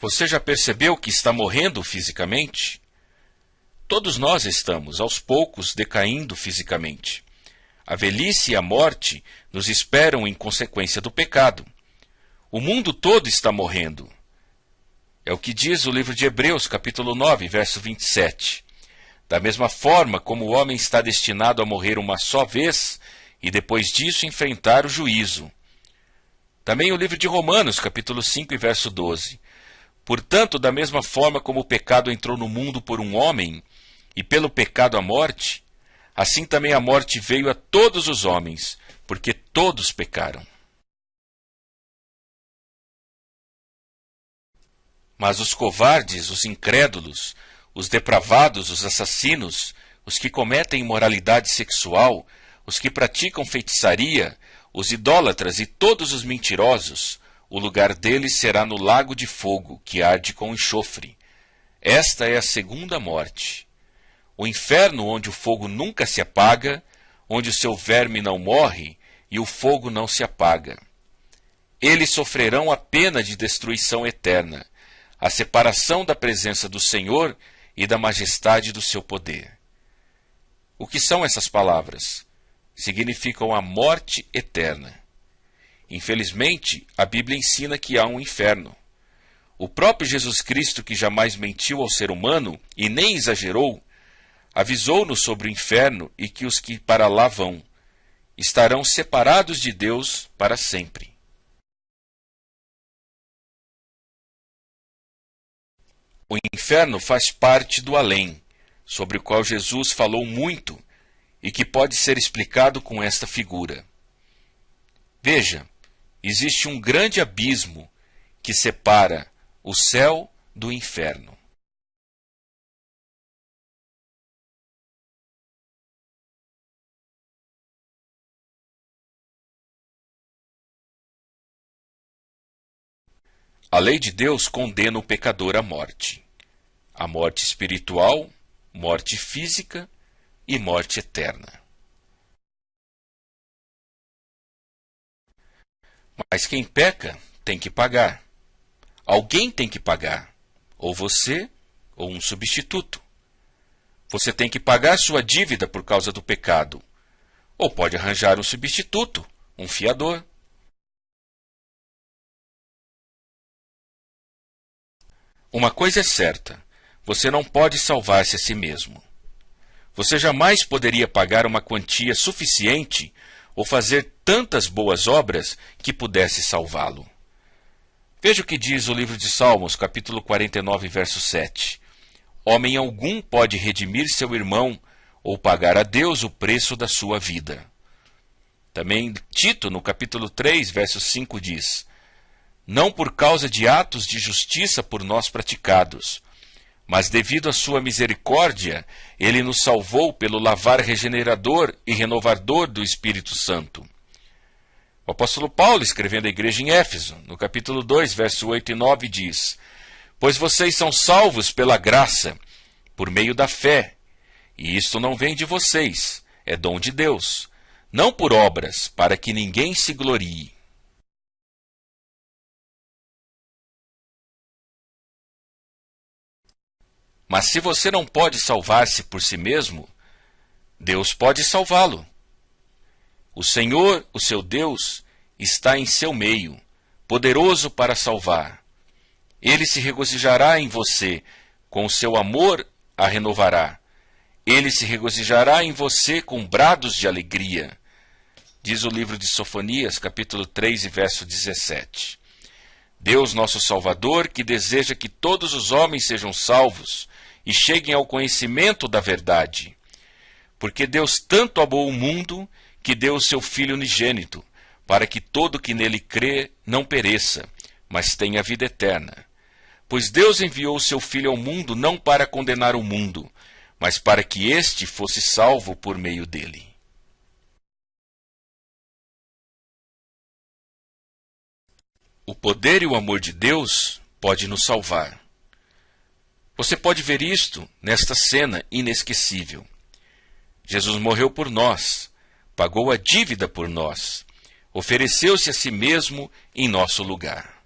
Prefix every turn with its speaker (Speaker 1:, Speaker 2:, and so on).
Speaker 1: Você já percebeu que está morrendo fisicamente? Todos nós estamos, aos poucos, decaindo fisicamente. A velhice e a morte nos esperam em consequência do pecado. O mundo todo está morrendo. É o que diz o livro de Hebreus, capítulo 9, verso 27. Da mesma forma como o homem está destinado a morrer uma só vez e depois disso enfrentar o juízo. Também o livro de Romanos, capítulo 5, verso 12. Portanto, da mesma forma como o pecado entrou no mundo por um homem, e pelo pecado a morte, assim também a morte veio a todos os homens, porque todos pecaram. Mas os covardes, os incrédulos, os depravados, os assassinos, os que cometem imoralidade sexual, os que praticam feitiçaria, os idólatras e todos os mentirosos, o lugar deles será no lago de fogo, que arde com enxofre. Esta é a segunda morte. O inferno, onde o fogo nunca se apaga, onde o seu verme não morre e o fogo não se apaga. Eles sofrerão a pena de destruição eterna, a separação da presença do Senhor e da majestade do seu poder. O que são essas palavras? Significam a morte eterna. Infelizmente, a Bíblia ensina que há um inferno. O próprio Jesus Cristo, que jamais mentiu ao ser humano e nem exagerou, avisou-nos sobre o inferno e que os que para lá vão estarão separados de Deus para sempre. O inferno faz parte do além, sobre o qual Jesus falou muito e que pode ser explicado com esta figura. Veja, existe um grande abismo que separa o céu do inferno. A lei de Deus condena o pecador à morte. A morte espiritual, morte física e morte eterna. Mas quem peca tem que pagar. Alguém tem que pagar. Ou você, ou um substituto. Você tem que pagar sua dívida por causa do pecado. Ou pode arranjar um substituto, um fiador. Uma coisa é certa, você não pode salvar-se a si mesmo. Você jamais poderia pagar uma quantia suficiente ou fazer tantas boas obras que pudesse salvá-lo. Veja o que diz o livro de Salmos, capítulo 49, verso 7. Homem algum pode redimir seu irmão ou pagar a Deus o preço da sua vida. Também Tito, no capítulo 3, verso 5, diz: não por causa de atos de justiça por nós praticados, mas devido à sua misericórdia, ele nos salvou pelo lavar regenerador e renovador do Espírito Santo. O apóstolo Paulo, escrevendo à igreja em Éfeso, no capítulo 2, verso 8 e 9, diz: pois vocês são salvos pela graça, por meio da fé, e isto não vem de vocês, é dom de Deus, não por obras, para que ninguém se glorie. Mas se você não pode salvar-se por si mesmo, Deus pode salvá-lo. O Senhor, o seu Deus, está em seu meio, poderoso para salvar. Ele se regozijará em você, com o seu amor a renovará. Ele se regozijará em você com brados de alegria. Diz o livro de Sofonias, capítulo 3, verso 17. Deus, nosso Salvador, que deseja que todos os homens sejam salvos e cheguem ao conhecimento da verdade. Porque Deus tanto amou o mundo que deu o seu Filho unigênito, para que todo que nele crê não pereça, mas tenha vida eterna. Pois Deus enviou o seu Filho ao mundo não para condenar o mundo, mas para que este fosse salvo por meio dele. O poder e o amor de Deus pode nos salvar. Você pode ver isto nesta cena inesquecível. Jesus morreu por nós, pagou a dívida por nós, ofereceu-se a si mesmo em nosso lugar.